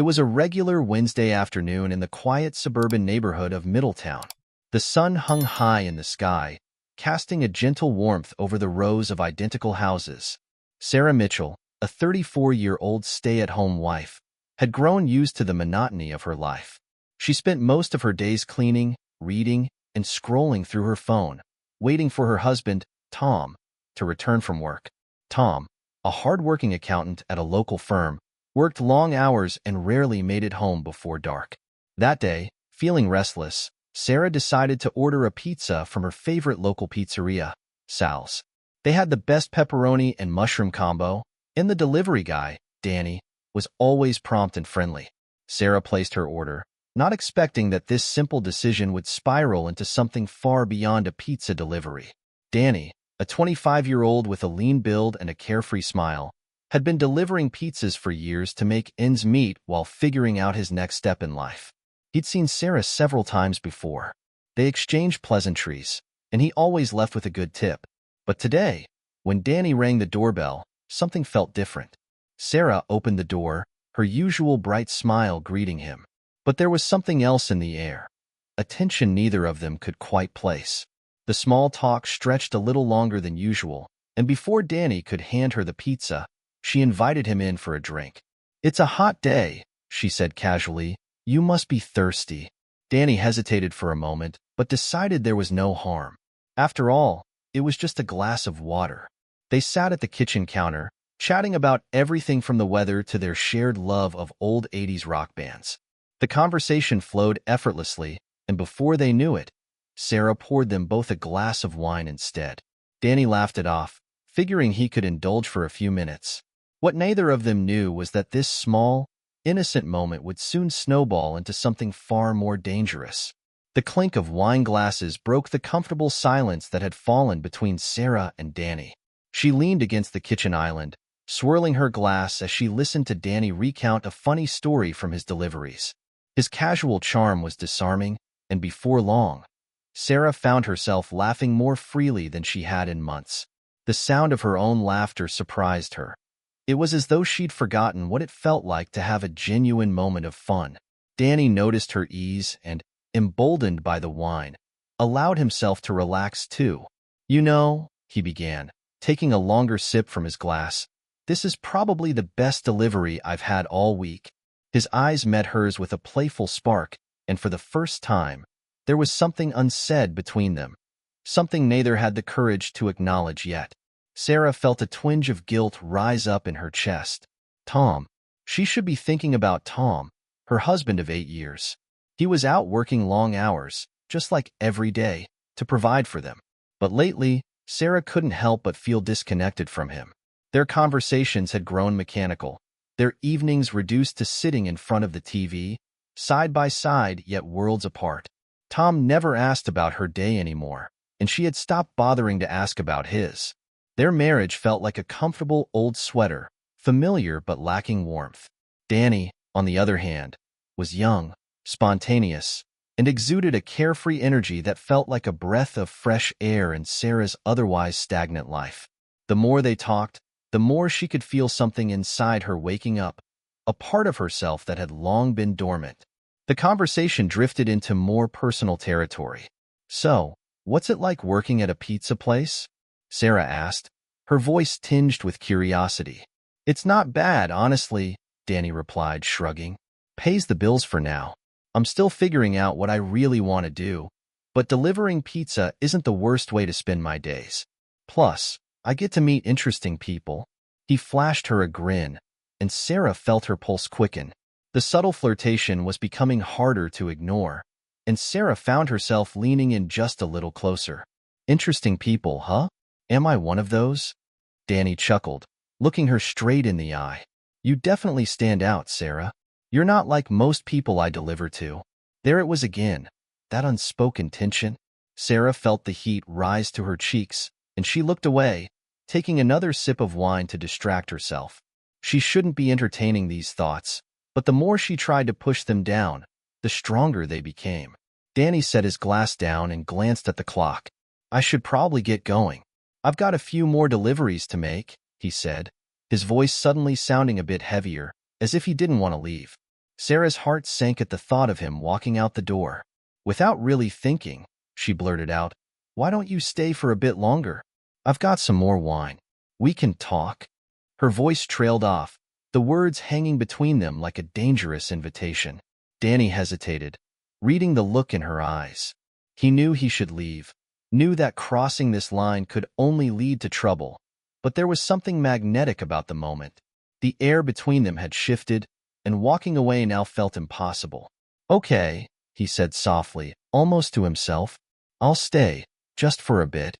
It was a regular Wednesday afternoon in the quiet suburban neighborhood of Middletown. The sun hung high in the sky, casting a gentle warmth over the rows of identical houses. Sarah Mitchell, a 34-year-old stay-at-home wife, had grown used to the monotony of her life. She spent most of her days cleaning, reading, and scrolling through her phone, waiting for her husband, Tom, to return from work. Tom, a hard-working accountant at a local firm, worked long hours and rarely made it home before dark. That day, feeling restless, Sarah decided to order a pizza from her favorite local pizzeria, Sal's. They had the best pepperoni and mushroom combo, and the delivery guy, Danny, was always prompt and friendly. Sarah placed her order, not expecting that this simple decision would spiral into something far beyond a pizza delivery. Danny, a 25-year-old with a lean build and a carefree smile, had been delivering pizzas for years to make ends meet while figuring out his next step in life. He'd seen Sarah several times before. They exchanged pleasantries, and he always left with a good tip. But today, when Danny rang the doorbell, something felt different. Sarah opened the door, her usual bright smile greeting him. But there was something else in the air, a tension neither of them could quite place. The small talk stretched a little longer than usual, and before Danny could hand her the pizza, she invited him in for a drink. "It's a hot day," she said casually. "You must be thirsty." Danny hesitated for a moment, but decided there was no harm. After all, it was just a glass of water. They sat at the kitchen counter, chatting about everything from the weather to their shared love of old 80s rock bands. The conversation flowed effortlessly, and before they knew it, Sarah poured them both a glass of wine instead. Danny laughed it off, figuring he could indulge for a few minutes. What neither of them knew was that this small, innocent moment would soon snowball into something far more dangerous. The clink of wine glasses broke the comfortable silence that had fallen between Sarah and Danny. She leaned against the kitchen island, swirling her glass as she listened to Danny recount a funny story from his deliveries. His casual charm was disarming, and before long, Sarah found herself laughing more freely than she had in months. The sound of her own laughter surprised her. It was as though she'd forgotten what it felt like to have a genuine moment of fun. Danny noticed her ease and, emboldened by the wine, allowed himself to relax too. "You know," he began, taking a longer sip from his glass, "this is probably the best delivery I've had all week." His eyes met hers with a playful spark, and for the first time, there was something unsaid between them, something neither had the courage to acknowledge yet. Sarah felt a twinge of guilt rise up in her chest. Tom. She should be thinking about Tom, her husband of 8 years. He was out working long hours, just like every day, to provide for them. But lately, Sarah couldn't help but feel disconnected from him. Their conversations had grown mechanical, their evenings reduced to sitting in front of the TV, side by side yet worlds apart. Tom never asked about her day anymore, and she had stopped bothering to ask about his. Their marriage felt like a comfortable old sweater, familiar but lacking warmth. Danny, on the other hand, was young, spontaneous, and exuded a carefree energy that felt like a breath of fresh air in Sarah's otherwise stagnant life. The more they talked, the more she could feel something inside her waking up, a part of herself that had long been dormant. The conversation drifted into more personal territory. "So, what's it like working at a pizza place?" Sarah asked, her voice tinged with curiosity. "It's not bad, honestly," Danny replied, shrugging. "Pays the bills for now. I'm still figuring out what I really want to do, but delivering pizza isn't the worst way to spend my days. Plus, I get to meet interesting people." He flashed her a grin, and Sarah felt her pulse quicken. The subtle flirtation was becoming harder to ignore, and Sarah found herself leaning in just a little closer. "Interesting people, huh? Am I one of those?" Danny chuckled, looking her straight in the eye. "You definitely stand out, Sarah. You're not like most people I deliver to." There it was again, that unspoken tension. Sarah felt the heat rise to her cheeks, and she looked away, taking another sip of wine to distract herself. She shouldn't be entertaining these thoughts, but the more she tried to push them down, the stronger they became. Danny set his glass down and glanced at the clock. "I should probably get going. I've got a few more deliveries to make," he said, his voice suddenly sounding a bit heavier, as if he didn't want to leave. Sarah's heart sank at the thought of him walking out the door. Without really thinking, she blurted out, "Why don't you stay for a bit longer? I've got some more wine. We can talk." Her voice trailed off, the words hanging between them like a dangerous invitation. Danny hesitated, reading the look in her eyes. He knew he should leave, knew that crossing this line could only lead to trouble, but there was something magnetic about the moment. The air between them had shifted, and walking away now felt impossible. "Okay," he said softly, almost to himself. "I'll stay, just for a bit."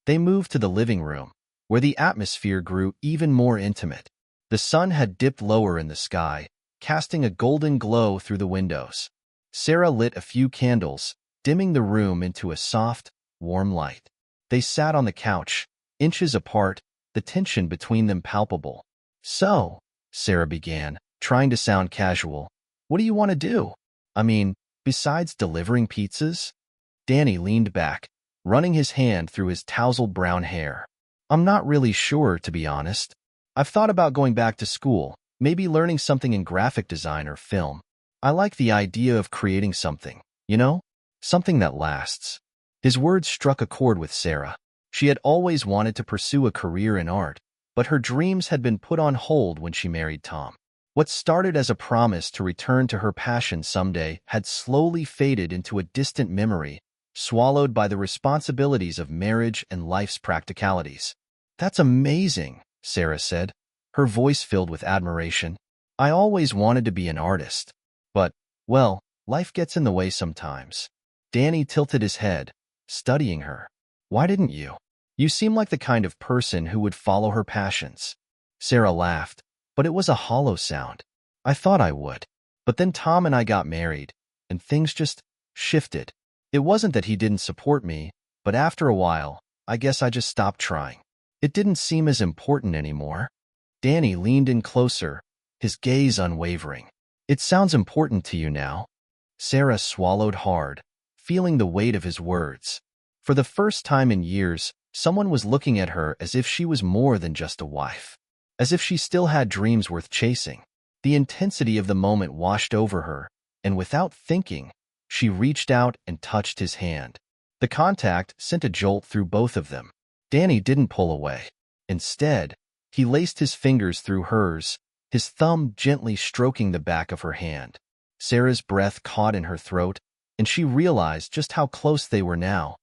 They moved to the living room, where the atmosphere grew even more intimate. The sun had dipped lower in the sky, casting a golden glow through the windows. Sarah lit a few candles, dimming the room into a soft, warm light. They sat on the couch, inches apart, the tension between them palpable. "So," Sarah began, trying to sound casual, "what do you want to do? I mean, besides delivering pizzas?" Danny leaned back, running his hand through his tousled brown hair. "I'm not really sure, to be honest. I've thought about going back to school, maybe learning something in graphic design or film. I like the idea of creating something, something that lasts." His words struck a chord with Sarah. She had always wanted to pursue a career in art, but her dreams had been put on hold when she married Tom. What started as a promise to return to her passion someday had slowly faded into a distant memory, swallowed by the responsibilities of marriage and life's practicalities. "That's amazing," Sarah said, her voice filled with admiration. "I always wanted to be an artist. But, well, life gets in the way sometimes." Danny tilted his head, studying her. "Why didn't you? You seem like the kind of person who would follow her passions." Sarah laughed, but it was a hollow sound. "I thought I would. But then Tom and I got married, and things just shifted. It wasn't that he didn't support me, but after a while, I guess I just stopped trying. It didn't seem as important anymore." Danny leaned in closer, his gaze unwavering. "It sounds important to you now." Sarah swallowed hard, feeling the weight of his words. For the first time in years, someone was looking at her as if she was more than just a wife, as if she still had dreams worth chasing. The intensity of the moment washed over her, and without thinking, she reached out and touched his hand. The contact sent a jolt through both of them. Danny didn't pull away. Instead, he laced his fingers through hers, his thumb gently stroking the back of her hand. Sarah's breath caught in her throat, and she realized just how close they were now,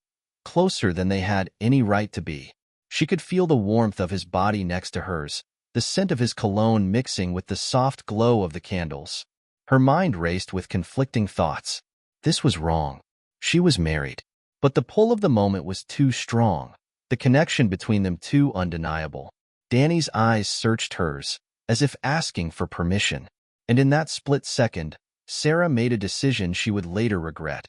closer than they had any right to be. She could feel the warmth of his body next to hers, the scent of his cologne mixing with the soft glow of the candles. Her mind raced with conflicting thoughts. This was wrong. She was married. But the pull of the moment was too strong, the connection between them too undeniable. Danny's eyes searched hers, as if asking for permission. And in that split second, Sarah made a decision she would later regret.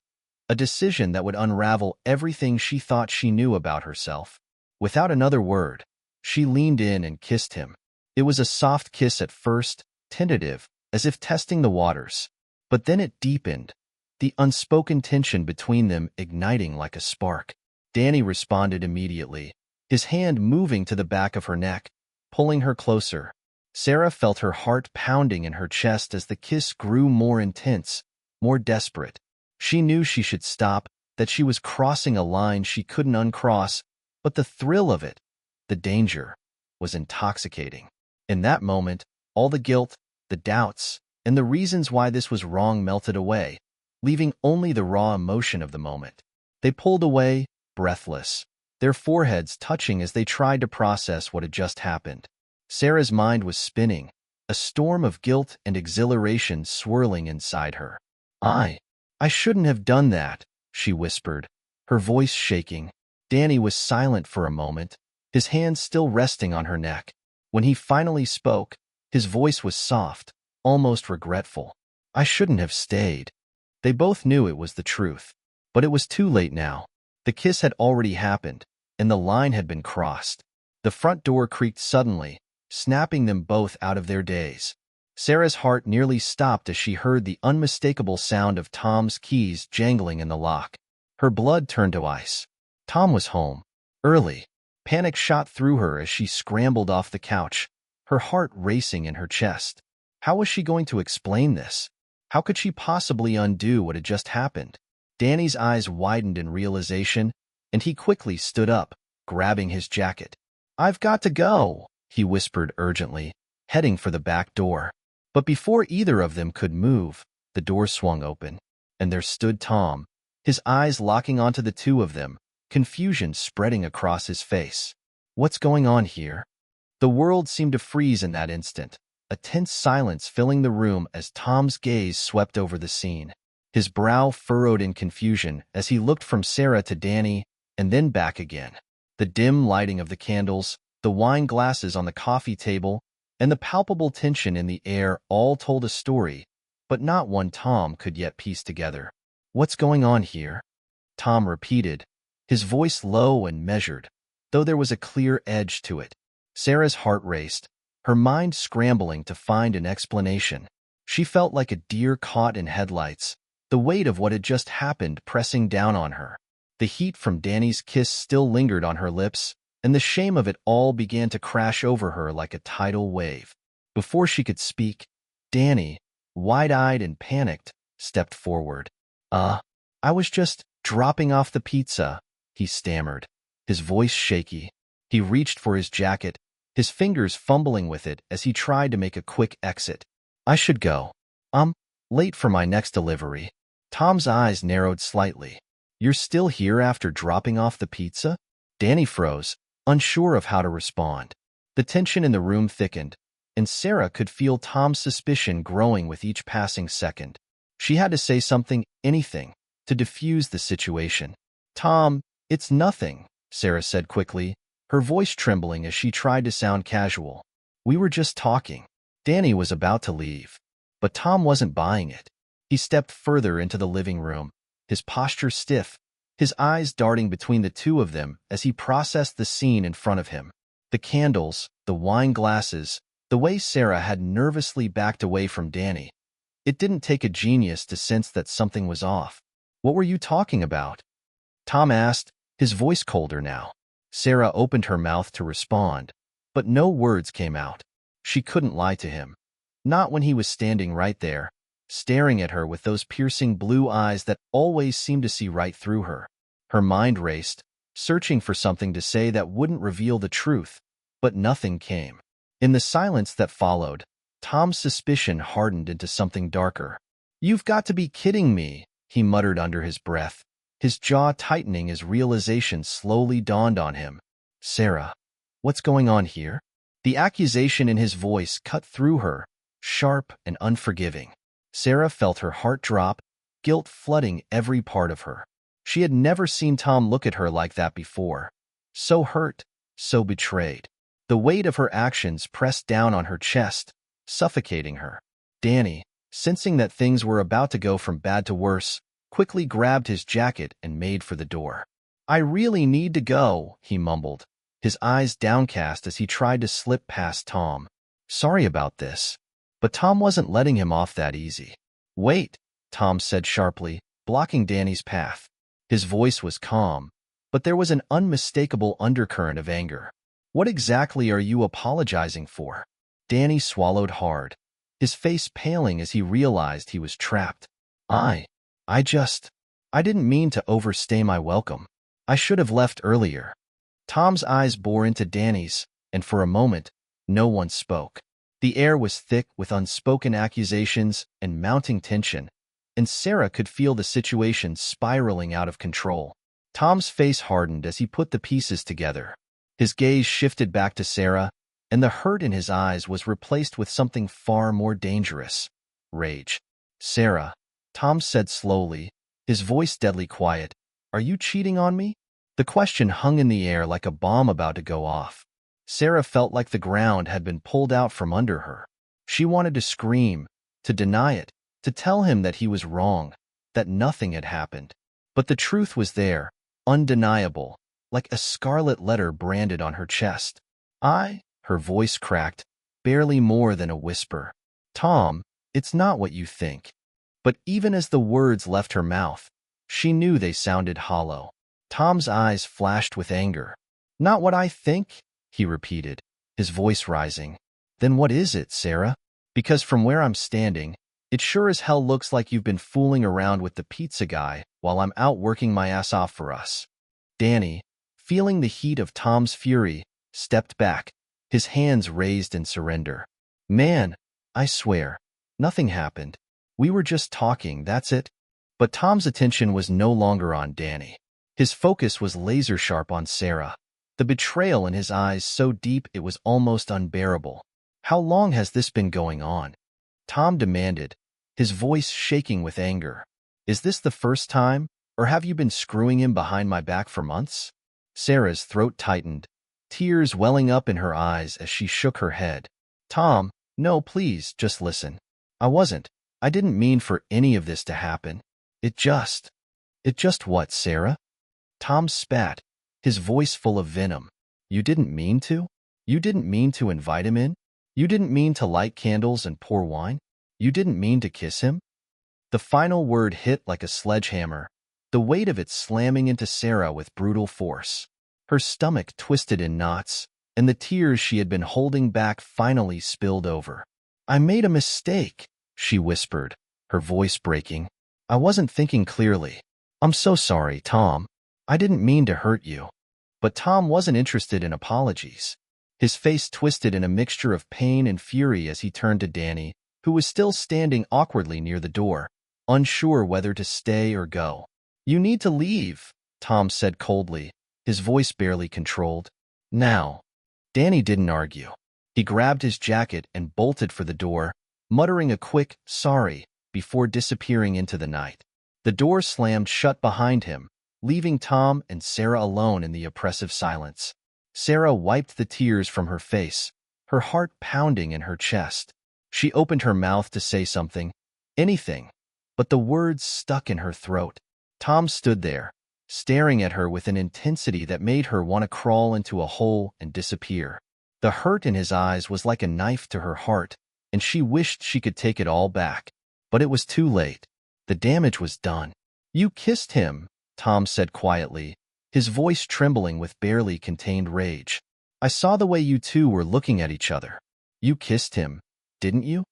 A decision that would unravel everything she thought she knew about herself. Without another word, she leaned in and kissed him. It was a soft kiss at first, tentative, as if testing the waters. But then it deepened, the unspoken tension between them igniting like a spark. Danny responded immediately, his hand moving to the back of her neck, pulling her closer. Sarah felt her heart pounding in her chest as the kiss grew more intense, more desperate. She knew she should stop, that she was crossing a line she couldn't uncross, but the thrill of it, the danger, was intoxicating. In that moment, all the guilt, the doubts, and the reasons why this was wrong melted away, leaving only the raw emotion of the moment. They pulled away, breathless, their foreheads touching as they tried to process what had just happened. Sarah's mind was spinning, a storm of guilt and exhilaration swirling inside her. I shouldn't have done that," she whispered, her voice shaking. Danny was silent for a moment, his hands still resting on her neck. When he finally spoke, his voice was soft, almost regretful. "I shouldn't have stayed." They both knew it was the truth, but it was too late now. The kiss had already happened, and the line had been crossed. The front door creaked suddenly, snapping them both out of their daze. Sarah's heart nearly stopped as she heard the unmistakable sound of Tom's keys jangling in the lock. Her blood turned to ice. Tom was home, early. Panic shot through her as she scrambled off the couch, her heart racing in her chest. How was she going to explain this? How could she possibly undo what had just happened? Danny's eyes widened in realization, and he quickly stood up, grabbing his jacket. "I've got to go," he whispered urgently, heading for the back door. But before either of them could move, the door swung open, and there stood Tom, his eyes locking onto the two of them, confusion spreading across his face. What's going on here? The world seemed to freeze in that instant, a tense silence filling the room as Tom's gaze swept over the scene. His brow furrowed in confusion as he looked from Sarah to Danny and then back again. The dim lighting of the candles, the wine glasses on the coffee table, and the palpable tension in the air all told a story, but not one Tom could yet piece together. "What's going on here?" Tom repeated, his voice low and measured, though there was a clear edge to it. Sarah's heart raced, her mind scrambling to find an explanation. She felt like a deer caught in headlights, the weight of what had just happened pressing down on her. The heat from Danny's kiss still lingered on her lips, and the shame of it all began to crash over her like a tidal wave. Before she could speak, Danny, wide-eyed and panicked, stepped forward. I was just dropping off the pizza," he stammered, his voice shaky. He reached for his jacket, his fingers fumbling with it as he tried to make a quick exit. "I should go. I'm late for my next delivery." Tom's eyes narrowed slightly. "You're still here after dropping off the pizza?" Danny froze, unsure of how to respond. The tension in the room thickened, and Sarah could feel Tom's suspicion growing with each passing second. She had to say something, anything, to diffuse the situation. "Tom, it's nothing," Sarah said quickly, her voice trembling as she tried to sound casual. "We were just talking." Danny was about to leave, but Tom wasn't buying it. He stepped further into the living room, his posture stiff, his eyes darting between the two of them as he processed the scene in front of him. The candles, the wine glasses, the way Sarah had nervously backed away from Danny. It didn't take a genius to sense that something was off. "What were you talking about?" Tom asked, his voice colder now. Sarah opened her mouth to respond, but no words came out. She couldn't lie to him. Not when he was standing right there, staring at her with those piercing blue eyes that always seemed to see right through her. Her mind raced, searching for something to say that wouldn't reveal the truth, but nothing came. In the silence that followed, Tom's suspicion hardened into something darker. "You've got to be kidding me," he muttered under his breath, his jaw tightening as realization slowly dawned on him. "Sarah, what's going on here?" The accusation in his voice cut through her, sharp and unforgiving. Sarah felt her heart drop, guilt flooding every part of her. She had never seen Tom look at her like that before. So hurt, so betrayed. The weight of her actions pressed down on her chest, suffocating her. Danny, sensing that things were about to go from bad to worse, quickly grabbed his jacket and made for the door. "I really need to go," he mumbled, his eyes downcast as he tried to slip past Tom. "Sorry about this." But Tom wasn't letting him off that easy. "Wait," Tom said sharply, blocking Danny's path. His voice was calm, but there was an unmistakable undercurrent of anger. "What exactly are you apologizing for?" Danny swallowed hard, his face paling as he realized he was trapped. I didn't mean to overstay my welcome. I should have left earlier." Tom's eyes bore into Danny's, and for a moment, no one spoke. The air was thick with unspoken accusations and mounting tension, and Sarah could feel the situation spiraling out of control. Tom's face hardened as he put the pieces together. His gaze shifted back to Sarah, and the hurt in his eyes was replaced with something far more dangerous: rage. "Sarah," Tom said slowly, his voice deadly quiet, "are you cheating on me?" The question hung in the air like a bomb about to go off. Sarah felt like the ground had been pulled out from under her. She wanted to scream, to deny it, to tell him that he was wrong, that nothing had happened. But the truth was there, undeniable, like a scarlet letter branded on her chest. Her voice cracked, barely more than a whisper. "Tom, it's not what you think." But even as the words left her mouth, she knew they sounded hollow. Tom's eyes flashed with anger. "Not what I think?" he repeated, his voice rising. "Then what is it, Sarah? Because from where I'm standing, It sure as hell looks like you've been fooling around with the pizza guy while I'm out working my ass off for us. Danny, feeling the heat of Tom's fury, stepped back, his hands raised in surrender. Man, I swear, nothing happened. We were just talking, that's it. But Tom's attention was no longer on Danny. His focus was laser-sharp on Sarah, the betrayal in his eyes so deep it was almost unbearable. How long has this been going on? Tom demanded, his voice shaking with anger. Is this the first time, or have you been screwing him behind my back for months? Sarah's throat tightened, tears welling up in her eyes as she shook her head. Tom, no, please, just listen. I didn't mean for any of this to happen. It just what, Sarah? Tom spat, his voice full of venom. You didn't mean to? You didn't mean to invite him in? You didn't mean to light candles and pour wine? You didn't mean to kiss him? The final word hit like a sledgehammer, the weight of it slamming into Sarah with brutal force. Her stomach twisted in knots, and the tears she had been holding back finally spilled over. I made a mistake, she whispered, her voice breaking. I wasn't thinking clearly. I'm so sorry, Tom. I didn't mean to hurt you. But Tom wasn't interested in apologies. His face twisted in a mixture of pain and fury as he turned to Danny, who was still standing awkwardly near the door, unsure whether to stay or go. You need to leave, Tom said coldly, his voice barely controlled. Now. Danny didn't argue. He grabbed his jacket and bolted for the door, muttering a quick, sorry, before disappearing into the night. The door slammed shut behind him, leaving Tom and Sarah alone in the oppressive silence. Sarah wiped the tears from her face, her heart pounding in her chest. She opened her mouth to say something, anything, but the words stuck in her throat. Tom stood there, staring at her with an intensity that made her want to crawl into a hole and disappear. The hurt in his eyes was like a knife to her heart, and she wished she could take it all back. But it was too late. The damage was done. You kissed him, Tom said quietly, his voice trembling with barely contained rage. I saw the way you two were looking at each other. You kissed him, didn't you?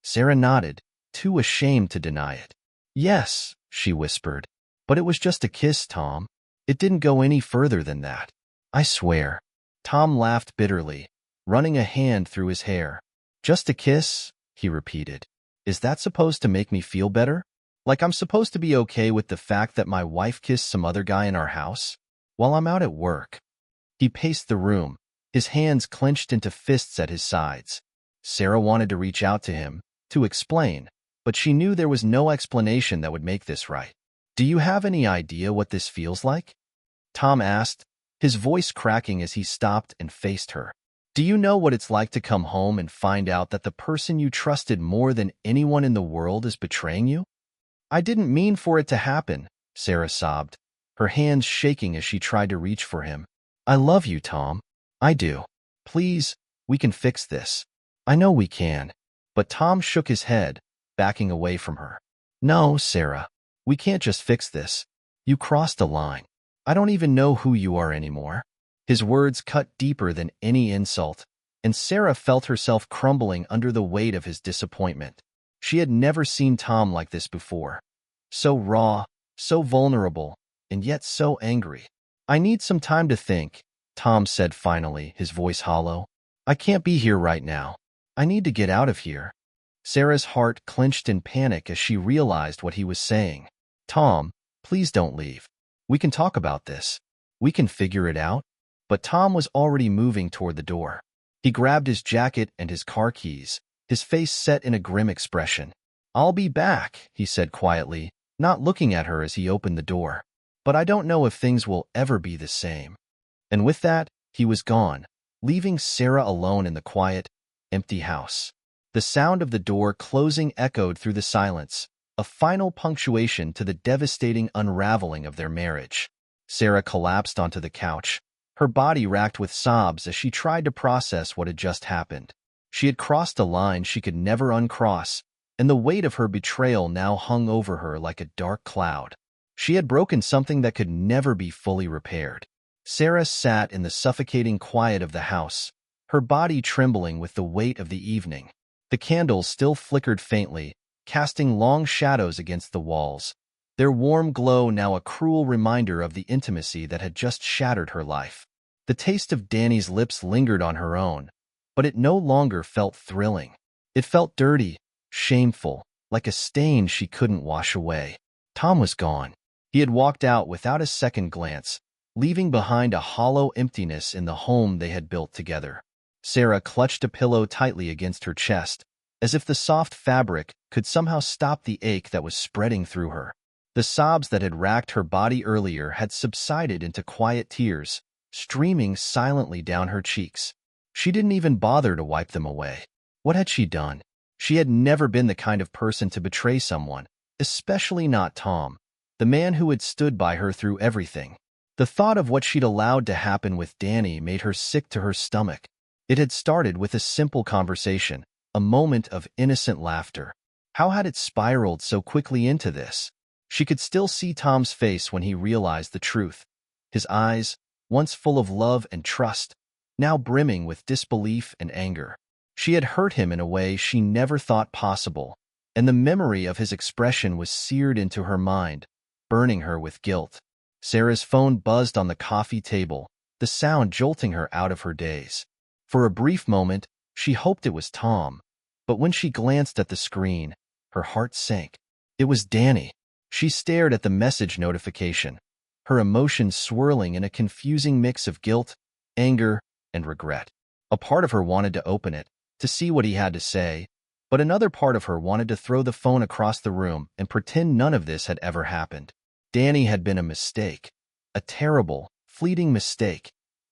Sarah nodded, too ashamed to deny it. Yes, she whispered. But it was just a kiss, Tom. It didn't go any further than that. I swear. Tom laughed bitterly, running a hand through his hair. Just a kiss, he repeated. Is that supposed to make me feel better? Like I'm supposed to be okay with the fact that my wife kissed some other guy in our house? While I'm out at work. He paced the room, his hands clenched into fists at his sides. Sarah wanted to reach out to him, to explain, but she knew there was no explanation that would make this right. Do you have any idea what this feels like? Tom asked, his voice cracking as he stopped and faced her. Do you know what it's like to come home and find out that the person you trusted more than anyone in the world is betraying you? I didn't mean for it to happen, Sarah sobbed, her hands shaking as she tried to reach for him. I love you, Tom. I do. Please, we can fix this. I know we can. But Tom shook his head, backing away from her. No, Sarah. We can't just fix this. You crossed a line. I don't even know who you are anymore. His words cut deeper than any insult, and Sarah felt herself crumbling under the weight of his disappointment. She had never seen Tom like this before. So raw, so vulnerable, and yet so angry. I need some time to think, Tom said finally, his voice hollow. I can't be here right now. I need to get out of here. Sarah's heart clenched in panic as she realized what he was saying. Tom, please don't leave. We can talk about this. We can figure it out. But Tom was already moving toward the door. He grabbed his jacket and his car keys, his face set in a grim expression. I'll be back, he said quietly, not looking at her as he opened the door. But I don't know if things will ever be the same. And with that, he was gone, leaving Sarah alone in the quiet, empty house. The sound of the door closing echoed through the silence, a final punctuation to the devastating unraveling of their marriage. Sarah collapsed onto the couch, her body racked with sobs as she tried to process what had just happened. She had crossed a line she could never uncross, and the weight of her betrayal now hung over her like a dark cloud. She had broken something that could never be fully repaired. Sarah sat in the suffocating quiet of the house, her body trembling with the weight of the evening. The candles still flickered faintly, casting long shadows against the walls, their warm glow now a cruel reminder of the intimacy that had just shattered her life. The taste of Danny's lips lingered on her own, but it no longer felt thrilling. It felt dirty, shameful, like a stain she couldn't wash away. Tom was gone. He had walked out without a second glance, leaving behind a hollow emptiness in the home they had built together. Sarah clutched a pillow tightly against her chest, as if the soft fabric could somehow stop the ache that was spreading through her. The sobs that had racked her body earlier had subsided into quiet tears, streaming silently down her cheeks. She didn't even bother to wipe them away. What had she done? She had never been the kind of person to betray someone, especially not Tom, the man who had stood by her through everything. The thought of what she'd allowed to happen with Danny made her sick to her stomach. It had started with a simple conversation, a moment of innocent laughter. How had it spiraled so quickly into this? She could still see Tom's face when he realized the truth. His eyes, once full of love and trust, now brimming with disbelief and anger. She had hurt him in a way she never thought possible, and the memory of his expression was seared into her mind, burning her with guilt. Sarah's phone buzzed on the coffee table, the sound jolting her out of her daze. For a brief moment, she hoped it was Tom, but when she glanced at the screen, her heart sank. It was Danny. She stared at the message notification, her emotions swirling in a confusing mix of guilt, anger, and regret. A part of her wanted to open it, to see what he had to say, but another part of her wanted to throw the phone across the room and pretend none of this had ever happened. Danny had been a mistake, a terrible, fleeting mistake,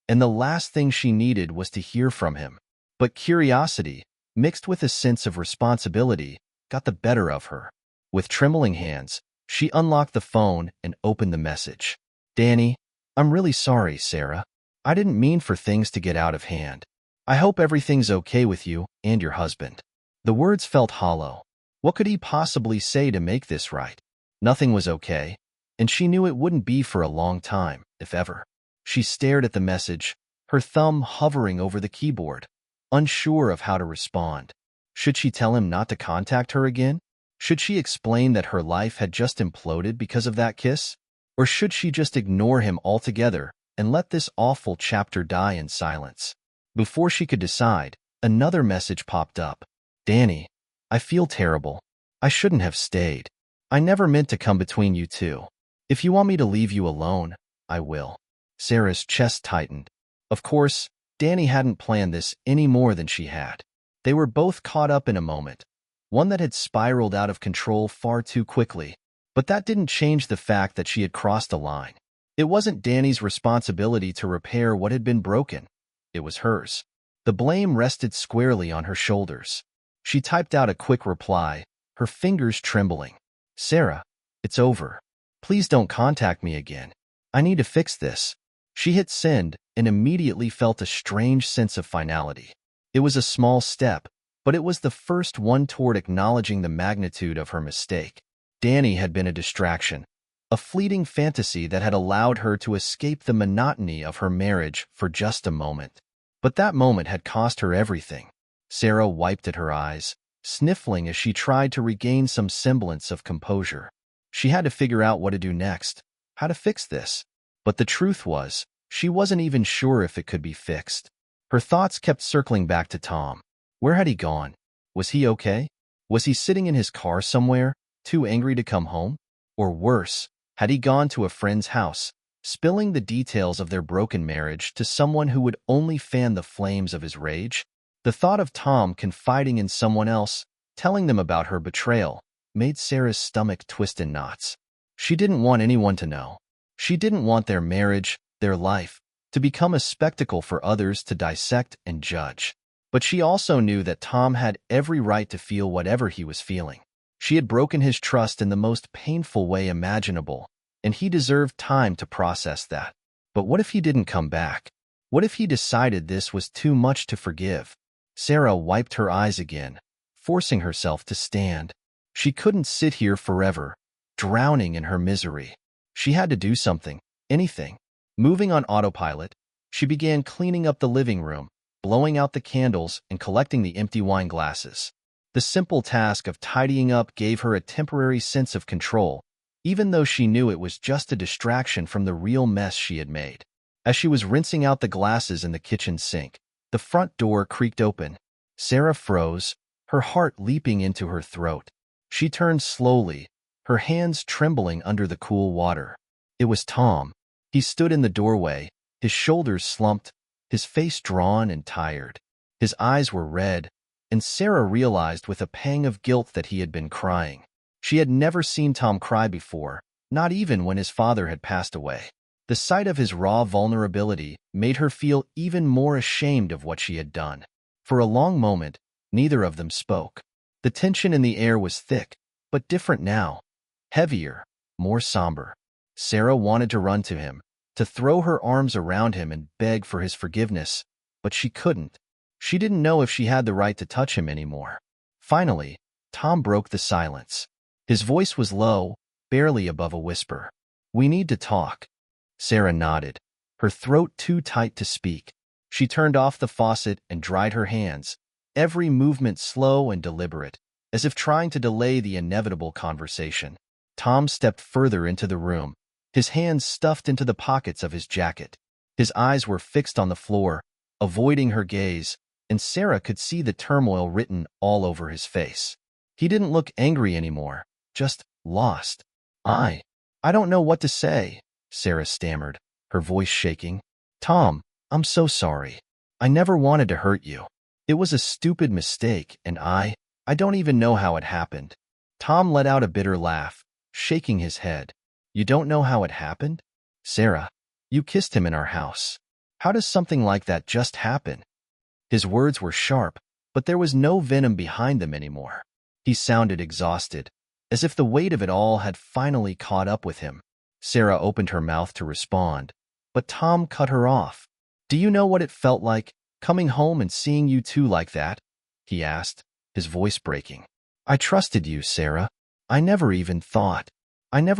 and the last thing she needed was to hear from him. But curiosity, mixed with a sense of responsibility, got the better of her. With trembling hands, she unlocked the phone and opened the message. Danny, I'm really sorry, Sarah. I didn't mean for things to get out of hand. I hope everything's okay with you and your husband. The words felt hollow. What could he possibly say to make this right? Nothing was okay, and she knew it wouldn't be for a long time, if ever. She stared at the message, her thumb hovering over the keyboard, unsure of how to respond. Should she tell him not to contact her again? Should she explain that her life had just imploded because of that kiss? Or should she just ignore him altogether and let this awful chapter die in silence? Before she could decide, another message popped up. Danny, I feel terrible. I shouldn't have stayed. I never meant to come between you two. If you want me to leave you alone, I will. Sarah's chest tightened. Of course, Danny hadn't planned this any more than she had. They were both caught up in a moment, one that had spiraled out of control far too quickly. But that didn't change the fact that she had crossed a line. It wasn't Danny's responsibility to repair what had been broken. It was hers. The blame rested squarely on her shoulders. She typed out a quick reply, her fingers trembling. Sarah, it's over. Please don't contact me again. I need to fix this. She hit send and immediately felt a strange sense of finality. It was a small step, but it was the first one toward acknowledging the magnitude of her mistake. Danny had been a distraction, a fleeting fantasy that had allowed her to escape the monotony of her marriage for just a moment. But that moment had cost her everything. Sarah wiped at her eyes, sniffling as she tried to regain some semblance of composure. She had to figure out what to do next, how to fix this. But the truth was, she wasn't even sure if it could be fixed. Her thoughts kept circling back to Tom. Where had he gone? Was he okay? Was he sitting in his car somewhere, too angry to come home? Or worse, had he gone to a friend's house, spilling the details of their broken marriage to someone who would only fan the flames of his rage? The thought of Tom confiding in someone else, telling them about her betrayal, made Sarah's stomach twist in knots. She didn't want anyone to know. She didn't want their marriage, their life, to become a spectacle for others to dissect and judge. But she also knew that Tom had every right to feel whatever he was feeling. She had broken his trust in the most painful way imaginable, and he deserved time to process that. But what if he didn't come back? What if he decided this was too much to forgive? Sarah wiped her eyes again, forcing herself to stand. She couldn't sit here forever, drowning in her misery. She had to do something, anything. Moving on autopilot, she began cleaning up the living room, blowing out the candles and collecting the empty wine glasses. The simple task of tidying up gave her a temporary sense of control, even though she knew it was just a distraction from the real mess she had made. As she was rinsing out the glasses in the kitchen sink, the front door creaked open. Sarah froze, her heart leaping into her throat. She turned slowly, her hands trembling under the cool water. It was Tom. He stood in the doorway, his shoulders slumped, his face drawn and tired. His eyes were red, and Sarah realized with a pang of guilt that he had been crying. She had never seen Tom cry before, not even when his father had passed away. The sight of his raw vulnerability made her feel even more ashamed of what she had done. For a long moment, neither of them spoke. The tension in the air was thick, but different now. Heavier, more somber. Sarah wanted to run to him, to throw her arms around him and beg for his forgiveness, but she couldn't. She didn't know if she had the right to touch him anymore. Finally, Tom broke the silence. His voice was low, barely above a whisper. "We need to talk." Sarah nodded, her throat too tight to speak. She turned off the faucet and dried her hands, every movement slow and deliberate, as if trying to delay the inevitable conversation. Tom stepped further into the room, his hands stuffed into the pockets of his jacket. His eyes were fixed on the floor, avoiding her gaze, and Sarah could see the turmoil written all over his face. He didn't look angry anymore, just lost. I don't know what to say," Sarah stammered, her voice shaking. "Tom, I'm so sorry. I never wanted to hurt you. It was a stupid mistake, and I don't even know how it happened." Tom let out a bitter laugh, shaking his head. "You don't know how it happened? Sarah, you kissed him in our house. How does something like that just happen?" His words were sharp, but there was no venom behind them anymore. He sounded exhausted, as if the weight of it all had finally caught up with him. Sarah opened her mouth to respond, but Tom cut her off. "Do you know what it felt like, coming home and seeing you two like that?" he asked, his voice breaking. "I trusted you, Sarah. I never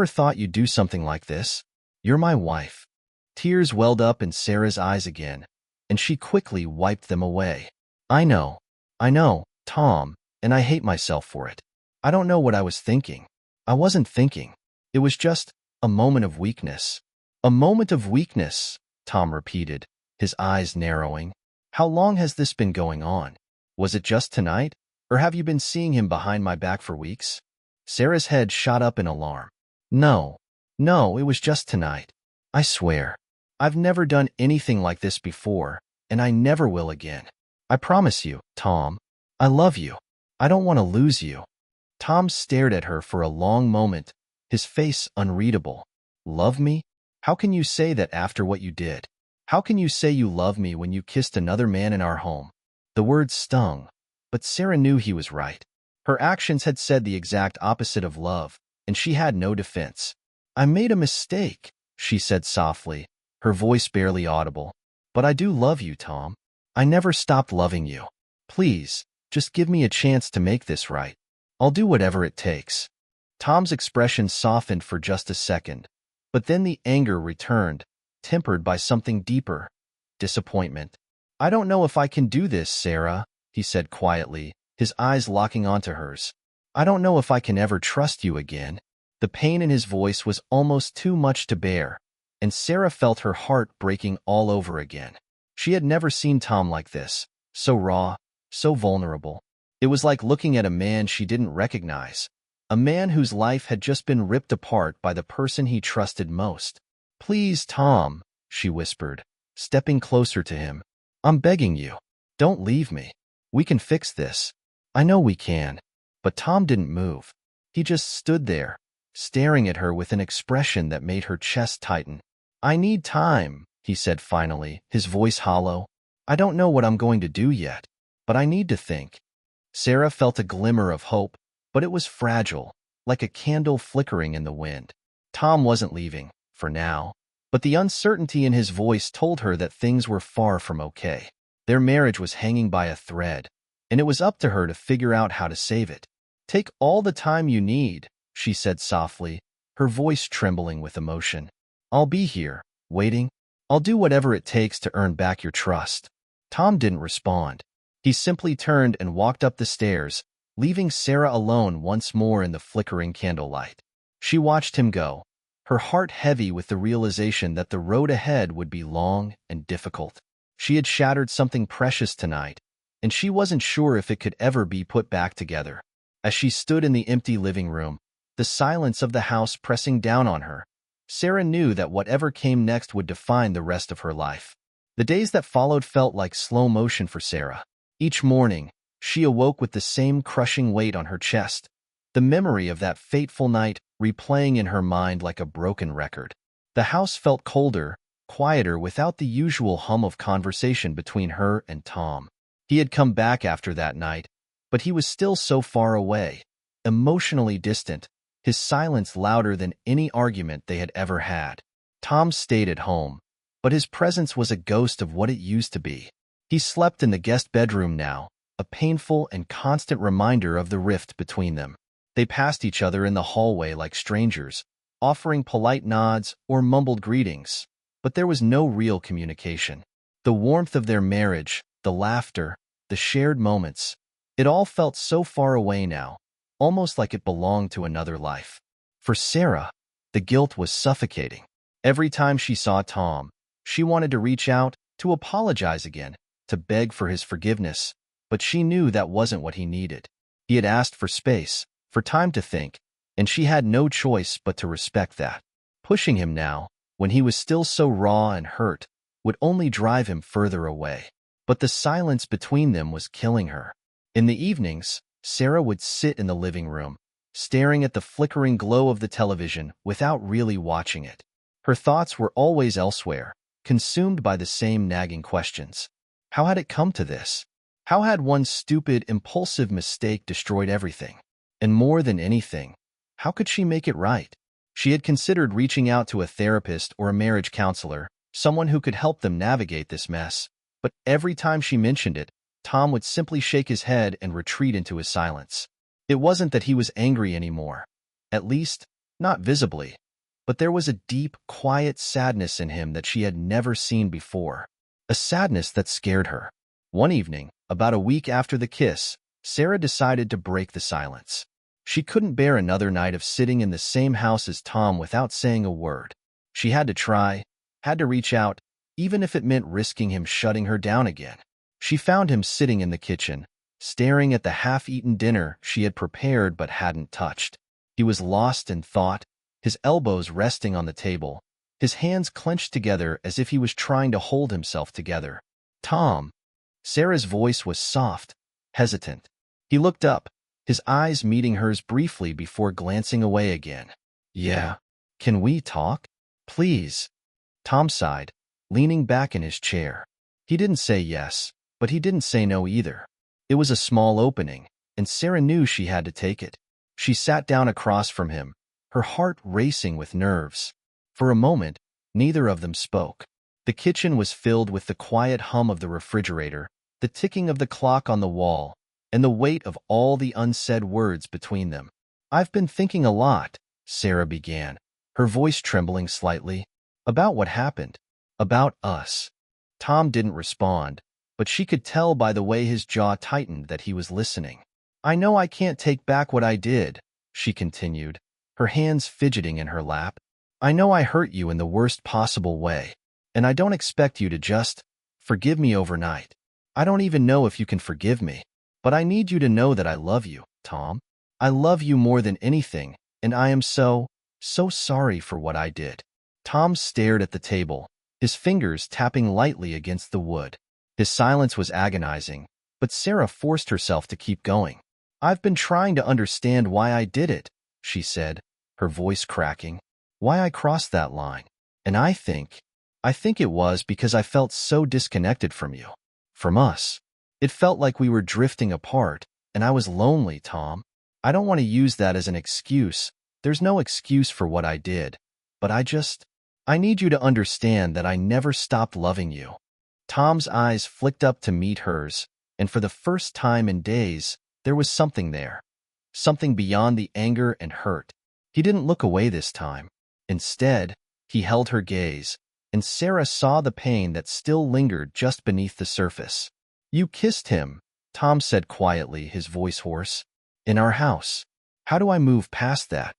thought you'd do something like this. You're my wife." Tears welled up in Sarah's eyes again, and she quickly wiped them away. I know, Tom, and I hate myself for it. I don't know what I was thinking. I wasn't thinking. It was just a moment of weakness." "A moment of weakness," Tom repeated, his eyes narrowing. "How long has this been going on? Was it just tonight, or have you been seeing him behind my back for weeks?" Sarah's head shot up in alarm. No, it was just tonight. I swear. I've never done anything like this before, and I never will again. I promise you, Tom. I love you. I don't want to lose you." Tom stared at her for a long moment, his face unreadable. "Love me? How can you say that after what you did? How can you say you love me when you kissed another man in our home?" The words stung, but Sarah knew he was right. Her actions had said the exact opposite of love, and she had no defense. "I made a mistake," she said softly, her voice barely audible. "But I do love you, Tom. I never stopped loving you. Please, just give me a chance to make this right. I'll do whatever it takes." Tom's expression softened for just a second, but then the anger returned, tempered by something deeper, disappointment. "I don't know if I can do this, Sarah," he said quietly, his eyes locking onto hers. "I don't know if I can ever trust you again." The pain in his voice was almost too much to bear, and Sarah felt her heart breaking all over again. She had never seen Tom like this, so raw, so vulnerable. It was like looking at a man she didn't recognize, a man whose life had just been ripped apart by the person he trusted most. "Please, Tom," she whispered, stepping closer to him. "I'm begging you. Don't leave me. We can fix this. I know we can." But Tom didn't move. He just stood there, staring at her with an expression that made her chest tighten. "I need time," he said finally, his voice hollow. "I don't know what I'm going to do yet, but I need to think." Sarah felt a glimmer of hope, but it was fragile, like a candle flickering in the wind. Tom wasn't leaving, for now, but the uncertainty in his voice told her that things were far from okay. Their marriage was hanging by a thread, and it was up to her to figure out how to save it. "Take all the time you need," she said softly, her voice trembling with emotion. "I'll be here, waiting. I'll do whatever it takes to earn back your trust." Tom didn't respond. He simply turned and walked up the stairs, leaving Sarah alone once more in the flickering candlelight. She watched him go, her heart heavy with the realization that the road ahead would be long and difficult. She had shattered something precious tonight, and she wasn't sure if it could ever be put back together. As she stood in the empty living room, the silence of the house pressing down on her, Sarah knew that whatever came next would define the rest of her life. The days that followed felt like slow motion for Sarah. Each morning, she awoke with the same crushing weight on her chest, the memory of that fateful night replaying in her mind like a broken record. The house felt colder, quieter without the usual hum of conversation between her and Tom. He had come back after that night, but he was still so far away, emotionally distant, his silence louder than any argument they had ever had. Tom stayed at home, but his presence was a ghost of what it used to be. He slept in the guest bedroom now, a painful and constant reminder of the rift between them. They passed each other in the hallway like strangers, offering polite nods or mumbled greetings, but there was no real communication. The warmth of their marriage, the laughter, the shared moments, it all felt so far away now, almost like it belonged to another life. For Sarah, the guilt was suffocating. Every time she saw Tom, she wanted to reach out, to apologize again, to beg for his forgiveness, but she knew that wasn't what he needed. He had asked for space, for time to think, and she had no choice but to respect that. Pushing him now, when he was still so raw and hurt, would only drive him further away. But the silence between them was killing her. In the evenings, Sarah would sit in the living room, staring at the flickering glow of the television without really watching it. Her thoughts were always elsewhere, consumed by the same nagging questions. How had it come to this? How had one stupid, impulsive mistake destroyed everything? And more than anything, how could she make it right? She had considered reaching out to a therapist or a marriage counselor, someone who could help them navigate this mess, but every time she mentioned it, Tom would simply shake his head and retreat into his silence. It wasn't that he was angry anymore, at least, not visibly, but there was a deep, quiet sadness in him that she had never seen before, a sadness that scared her. One evening, about a week after the kiss, Sarah decided to break the silence. She couldn't bear another night of sitting in the same house as Tom without saying a word. She had to try, had to reach out, even if it meant risking him shutting her down again. She found him sitting in the kitchen, staring at the half-eaten dinner she had prepared but hadn't touched. He was lost in thought, his elbows resting on the table, his hands clenched together as if he was trying to hold himself together. "Tom." Sarah's voice was soft, hesitant. He looked up, his eyes meeting hers briefly before glancing away again. "Yeah. Can we talk? Please." Tom sighed, leaning back in his chair. He didn't say yes, but he didn't say no either. It was a small opening, and Sarah knew she had to take it. She sat down across from him, her heart racing with nerves. For a moment, neither of them spoke. The kitchen was filled with the quiet hum of the refrigerator, the ticking of the clock on the wall, and the weight of all the unsaid words between them. "I've been thinking a lot," Sarah began, her voice trembling slightly, "about what happened, about us." Tom didn't respond, but she could tell by the way his jaw tightened that he was listening. "I know I can't take back what I did," she continued, her hands fidgeting in her lap. "I know I hurt you in the worst possible way, and I don't expect you to just forgive me overnight. I don't even know if you can forgive me, but I need you to know that I love you, Tom. I love you more than anything, and I am so sorry for what I did." Tom stared at the table, his fingers tapping lightly against the wood. His silence was agonizing, but Sarah forced herself to keep going. "I've been trying to understand why I did it," she said, her voice cracking. "Why I crossed that line. And I think it was because I felt so disconnected from you. From us. It felt like we were drifting apart, and I was lonely, Tom. I don't want to use that as an excuse. There's no excuse for what I did. But I need you to understand that I never stopped loving you." Tom's eyes flicked up to meet hers, and for the first time in days, there was something there. Something beyond the anger and hurt. He didn't look away this time. Instead, he held her gaze, and Sarah saw the pain that still lingered just beneath the surface. "You kissed him," Tom said quietly, his voice hoarse. In our house. How do I move past that?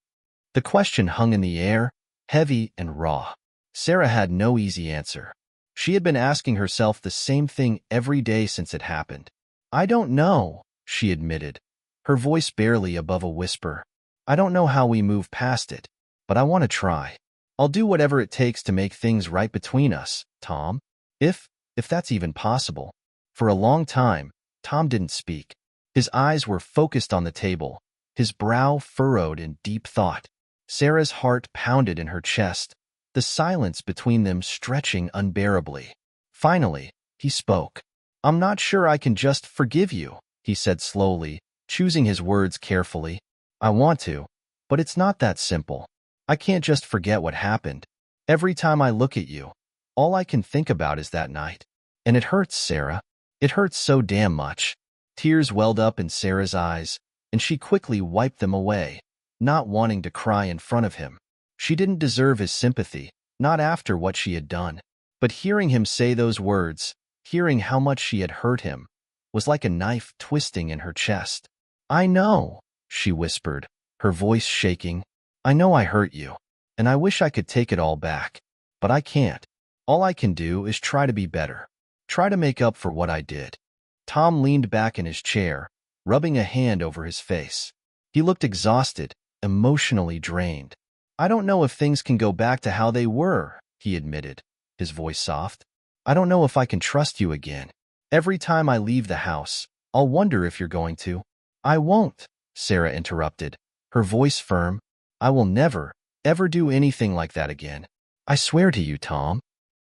The question hung in the air, heavy and raw. Sarah had no easy answer. She had been asking herself the same thing every day since it happened. I don't know, she admitted, her voice barely above a whisper. I don't know how we move past it, but I want to try. I'll do whatever it takes to make things right between us, Tom. If that's even possible. For a long time, Tom didn't speak. His eyes were focused on the table, his brow furrowed in deep thought. Sarah's heart pounded in her chest, the silence between them stretching unbearably. Finally, he spoke. I'm not sure I can just forgive you, he said slowly, choosing his words carefully. I want to, but it's not that simple. I can't just forget what happened. Every time I look at you, all I can think about is that night. And it hurts, Sarah. It hurts so damn much. Tears welled up in Sarah's eyes, and she quickly wiped them away, not wanting to cry in front of him. She didn't deserve his sympathy, not after what she had done. But hearing him say those words, hearing how much she had hurt him, was like a knife twisting in her chest. I know, she whispered, her voice shaking. I know I hurt you, and I wish I could take it all back. But I can't. All I can do is try to be better. Try to make up for what I did. Tom leaned back in his chair, rubbing a hand over his face. He looked exhausted, emotionally drained. I don't know if things can go back to how they were, he admitted, his voice soft. I don't know if I can trust you again. Every time I leave the house, I'll wonder if you're going to. I won't, Sarah interrupted, her voice firm. I will never, ever do anything like that again. I swear to you, Tom.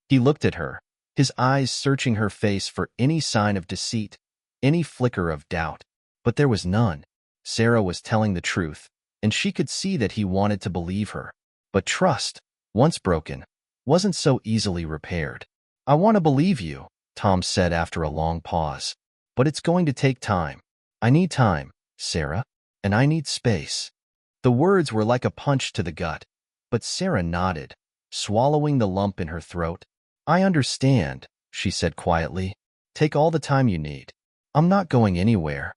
He looked at her, his eyes searching her face for any sign of deceit, any flicker of doubt. But there was none. Sarah was telling the truth, and she could see that he wanted to believe her. But trust, once broken, wasn't so easily repaired. I want to believe you, Tom said after a long pause. But it's going to take time. I need time, Sarah, and I need space. The words were like a punch to the gut, but Sarah nodded, swallowing the lump in her throat. I understand, she said quietly. Take all the time you need. I'm not going anywhere.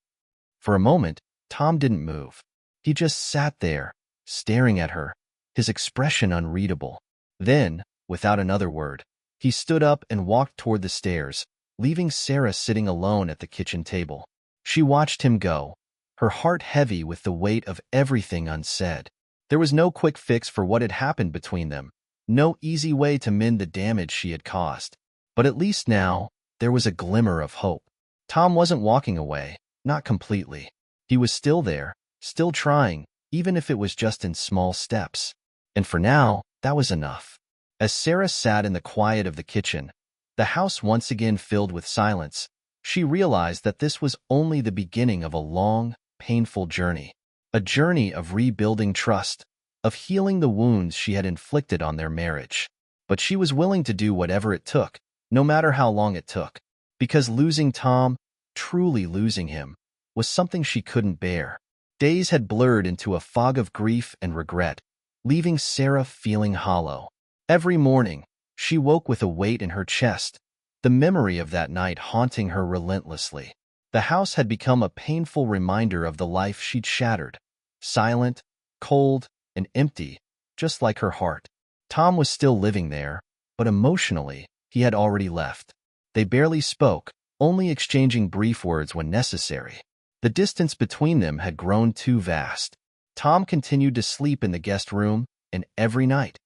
For a moment, Tom didn't move. He just sat there, staring at her, his expression unreadable. Then, without another word, he stood up and walked toward the stairs, leaving Sarah sitting alone at the kitchen table. She watched him go, her heart heavy with the weight of everything unsaid. There was no quick fix for what had happened between them, no easy way to mend the damage she had caused. But at least now, there was a glimmer of hope. Tom wasn't walking away, not completely. He was still there, still trying, even if it was just in small steps. And for now, that was enough. As Sarah sat in the quiet of the kitchen, the house once again filled with silence, she realized that this was only the beginning of a long, painful journey. A journey of rebuilding trust, of healing the wounds she had inflicted on their marriage. But she was willing to do whatever it took, no matter how long it took. Because losing Tom, truly losing him, was something she couldn't bear. Days had blurred into a fog of grief and regret, leaving Sarah feeling hollow. Every morning, she woke with a weight in her chest, the memory of that night haunting her relentlessly. The house had become a painful reminder of the life she'd shattered, silent, cold, and empty, just like her heart. Tom was still living there, but emotionally, he had already left. They barely spoke, only exchanging brief words when necessary. The distance between them had grown too vast. Tom continued to sleep in the guest room, and every night,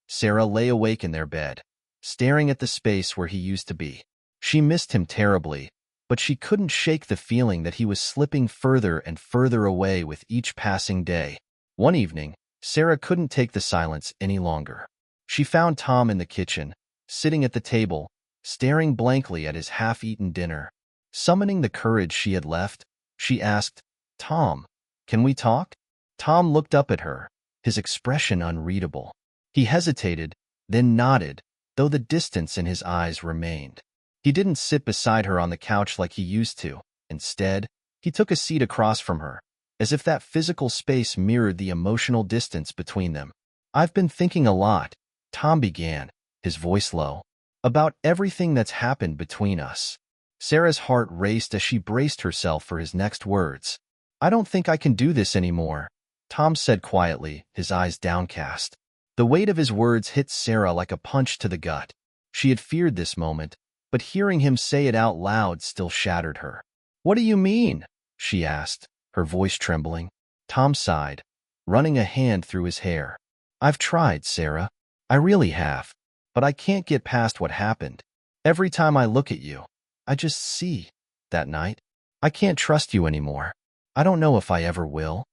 Sarah lay awake in their bed, staring at the space where he used to be. She missed him terribly, but she couldn't shake the feeling that he was slipping further and further away with each passing day. One evening, Sarah couldn't take the silence any longer. She found Tom in the kitchen, sitting at the table, staring blankly at his half-eaten dinner. Summoning the courage she had left, she asked, Tom, can we talk? Tom looked up at her, his expression unreadable. He hesitated, then nodded, though the distance in his eyes remained. He didn't sit beside her on the couch like he used to. Instead, he took a seat across from her, as if that physical space mirrored the emotional distance between them. I've been thinking a lot, Tom began, his voice low, about everything that's happened between us. Sarah's heart raced as she braced herself for his next words. I don't think I can do this anymore, Tom said quietly, his eyes downcast. The weight of his words hit Sarah like a punch to the gut. She had feared this moment, but hearing him say it out loud still shattered her. What do you mean? She asked, her voice trembling. Tom sighed, running a hand through his hair. I've tried, Sarah. I really have. But I can't get past what happened. Every time I look at you, I just see that night. I can't trust you anymore. I don't know if I ever will.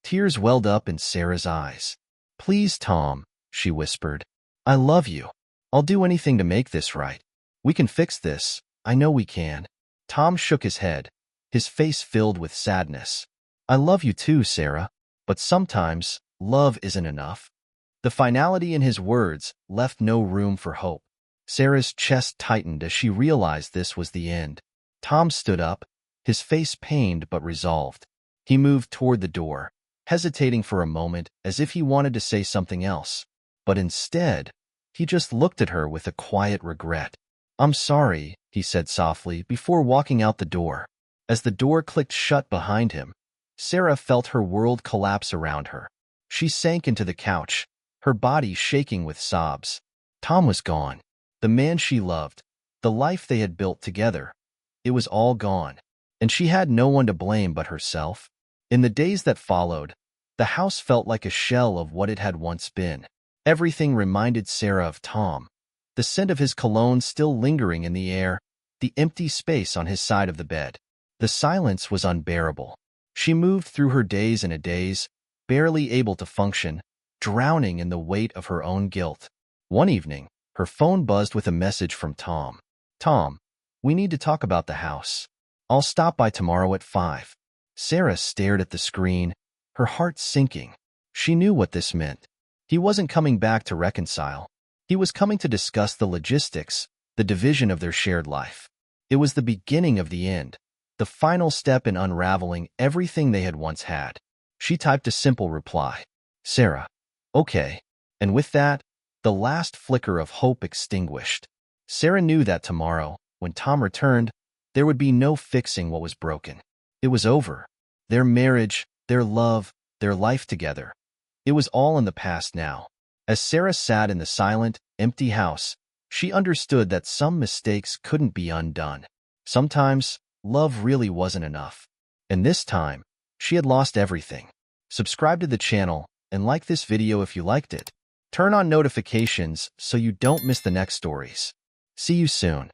Tears welled up in Sarah's eyes. Please, Tom, she whispered. I love you. I'll do anything to make this right. We can fix this. I know we can. Tom shook his head, his face filled with sadness. I love you too, Sarah. But sometimes, love isn't enough. The finality in his words left no room for hope. Sarah's chest tightened as she realized this was the end. Tom stood up, his face pained but resolved. He moved toward the door, hesitating for a moment as if he wanted to say something else. But instead, he just looked at her with a quiet regret. I'm sorry, he said softly before walking out the door. As the door clicked shut behind him, Sarah felt her world collapse around her. She sank into the couch, her body shaking with sobs. Tom was gone. The man she loved, the life they had built together. It was all gone, and she had no one to blame but herself. In the days that followed, the house felt like a shell of what it had once been. Everything reminded Sarah of Tom, the scent of his cologne still lingering in the air, the empty space on his side of the bed. The silence was unbearable. She moved through her days and a days, barely able to function, drowning in the weight of her own guilt. One evening, her phone buzzed with a message from Tom. Tom, we need to talk about the house. I'll stop by tomorrow at 5. Sarah stared at the screen, her heart sinking. She knew what this meant. He wasn't coming back to reconcile. He was coming to discuss the logistics, the division of their shared life. It was the beginning of the end, the final step in unraveling everything they had once had. She typed a simple reply. Sarah. Okay. And with that, the last flicker of hope extinguished. Sarah knew that tomorrow, when Tom returned, there would be no fixing what was broken. It was over. Their marriage, their love, their life together. It was all in the past now. As Sarah sat in the silent, empty house, she understood that some mistakes couldn't be undone. Sometimes, love really wasn't enough. And this time, she had lost everything. Subscribe to the channel and like this video if you liked it. Turn on notifications so you don't miss the next stories. See you soon.